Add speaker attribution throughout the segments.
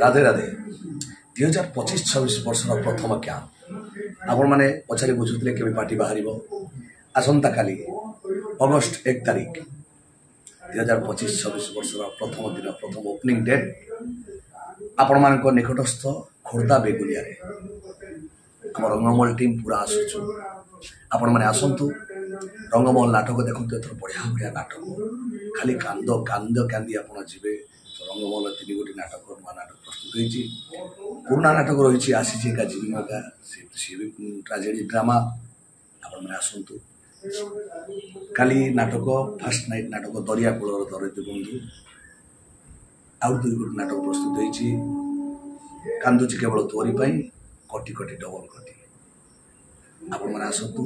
Speaker 1: राधे राधे 2025-26 वर्षर प्रथम क्याम्प आपण मैंने पचारि बुझुले के पार्टी बाहर आसंता काली अगस्ट 1 तारिख 2025-26 वर्षर प्रथम दिन प्रथम ओपनिंग डेट आपण मान निकटस्थ खोर्धा बेगुलिया आम रंगमहल टीम पूरा आसुचु आपण मैंने आसतु रंगमहल नाटक देखु एथर बढ़िया बढ़िया नाटक खाली कांद कांद कांदी आप जी रंगमहल 3 गोटी नाटक नुआ नाटक प्रस्तुत होती पुराना नाटक रही आसी जीविका सी भी ट्राजेडी ड्रामा आपण मैंने आसतु काली नाटक फास्ट नाइट नाटक दरिया कूल दरिद्र बंधु आउ 2 गोटी नाटक प्रस्तुत होती कांदुची केवल तोरी कटी कटी डबल कटी आपण मैंने आसतु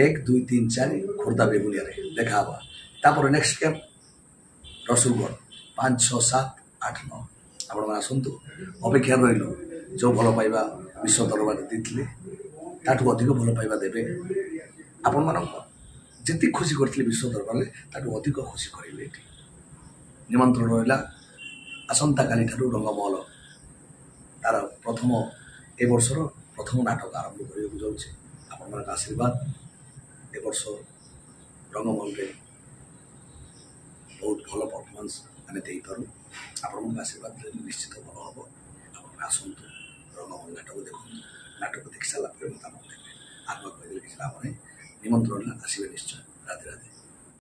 Speaker 1: 1 2 3 4 खोर्धा बेगुलिया देखा तापर नेक्स्ट कैंप रसुलगढ़ 5 6 7 8 9 आपण मैंने आसतु अपेक्षा रही जो भल पाइबा विश्व दरबार देते ताठू अधिक भल पाइबा देवे आपण मान जी खुशी करते विश्व दरबार ताठू अधिक खुशी करेंगे ये निमंत्रण रहा आसंता काली ठारू रंगमहल तार प्रथम ए वर्षर प्रथम नाटक आरंभ करने जाऊँचे आपण मान आशीर्वाद ए वर्ष रंगमहल रे बहुत भल परफॉर्मेंस आने दे पारू आपण आशीर्वाद निश्चित भल हम आप आसतु रंगमहल नाटक देखो नाटक देख सारा मतामत देते आगे कहते किसी लाभ नहीं निमंत्रण आसवे निश्चय राधे राधे।